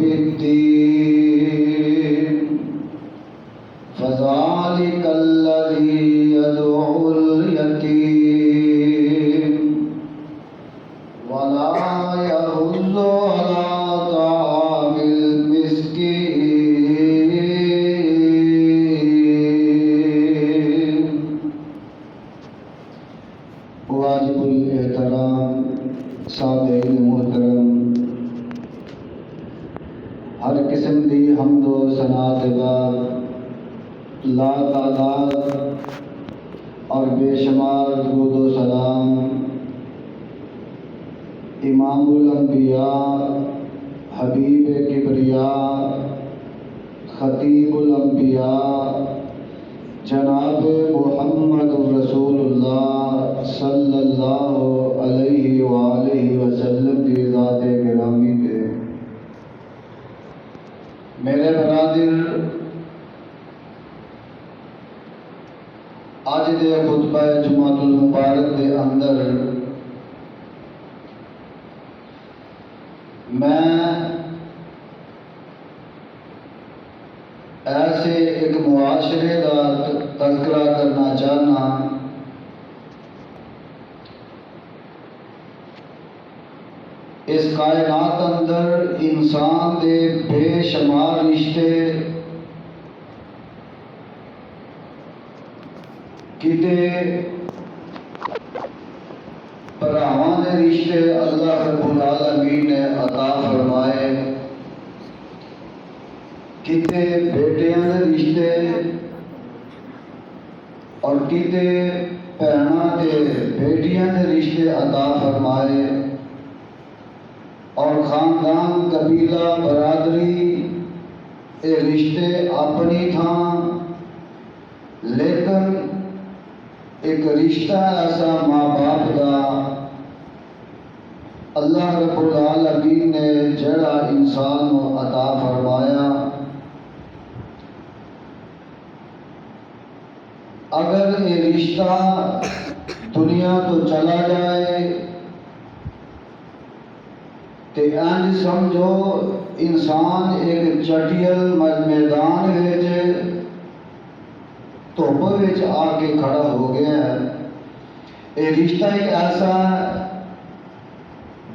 بالدين فذلك الذي يدعو اليتيم ولا يحض على طعام المسكين. واجب الاحترام سامعین محترم، ہر قسم دی حمد و ثنا دے بعد لا تعداد اور بے شمار درود و سلام امام الانبیاء، حبیب کبریاء، خطیب الانبیاء جناب محمد رسول اللہ صلی اللہ علیہ وآلہ وسلم کی ذات گرامی پہ میرے برادر، آج دے خطبہ جمعۃ المبارک دے اندر میں ایسے ایک معاشرے کا تذکرہ کرنا چاہنا اس کائنات اندر انسان دے بے شمار رشتے کتے بھراواں دے رشتے اللہ رب العالمین نے عطا فرمائے، کتے بیٹیاں دے رشتے اور کتے بہناں دے بیٹیاں دے رشتے عطا فرمائے، اور خاندان قبیلہ برادری اے رشتے اپنی تھاں، لیکن ایک رشتہ ایسا ماں باپ کا اللہ رب العالمین نے جڑا انسان کو عطا فرمایا، اگر یہ رشتہ دنیا تو چلا جائے تو انج سمجھو انسان ایک چٹیل میدان وچ دھوپ وچ آ کے کھڑا ہو گیا ہے۔ یہ رشتہ ایک ایسا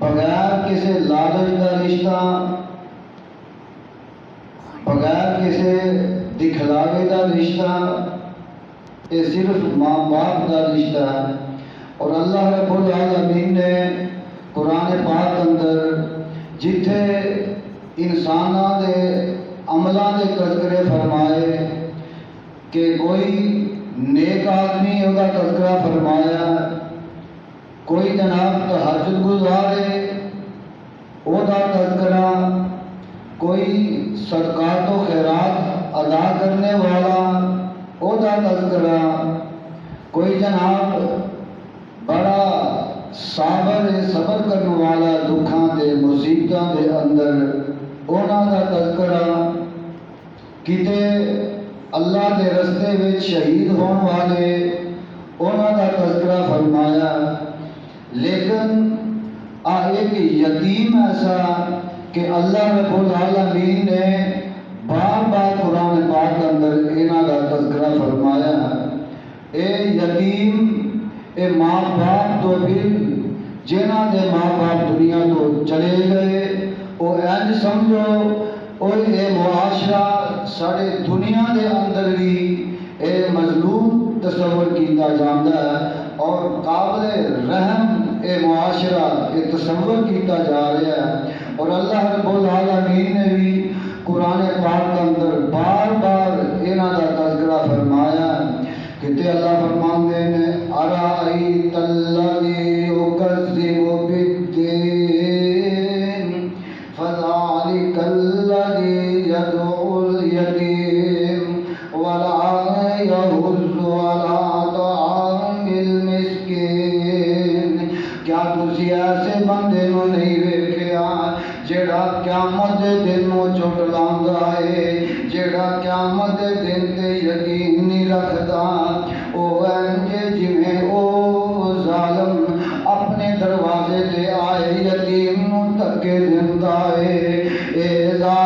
بغیر کسی لالچ کا رشتہ، بغیر کسی دکھلاوے کا رشتہ، یہ صرف ماں باپ کا رشتہ ہے۔ اور اللہ رب العالمین نے قرآن پاک اندر جتھے انساناں دے عملاں دے تذکرے فرمائے کہ کوئی نیک آدمی ہوگا تذکرہ فرمایا، کوئی جناب تہجد گزار ہے او دا تذکرہ، کوئی صدقات و خیرات ادا کرنے والا او دا تذکرہ، کوئی جناب بڑا صابر صبر کرنے والا دکھاں دے مصیبتاں دے اندر اونا دا تذکرہ، کتے اللہ دے رستے وچ شہید ہون والے اونا دا تذکرہ فرمایا، لیکن ایک یتیم ایسا کہ اللہ رب العالمین نے بار بار قرآن پاک اندر اینا دا تذکرہ فرمایا۔ اے یتیم، اے ماں باپ تو پھر جنہ دے ماں باپ دنیا تو چلے گئے، او انج سمجھو اے معاشرہ ساڑے دنیا دے اندر بھی اے مظلوم تصور کیتا جاندا ہے، اور قابل رحم اے معاشرہ اے تصور کیتا جا رہا ہے۔ اور اللہ رب العالمین نے بھی قرآن پاک کے اندر بار بار انہاں دا تذکرہ فرمایا کہ اللہ فرماندے نے ارائیت الذی یکذب بالدین فذلک الذی یدعو الیتیم ولا یحض علی طعام المسکین۔ کیا تسی ایسے بندے نو نہیں ویکھیا جیڑا قیامت دے دن نو جھٹلاندا ہے، جیڑا قیامت دے دن تے یقین نہیں رکھدا، او انجے جویں او ظالم اپنے دروازے تے آئے یتیم نو دھکے دیندا ہے، اے ظالم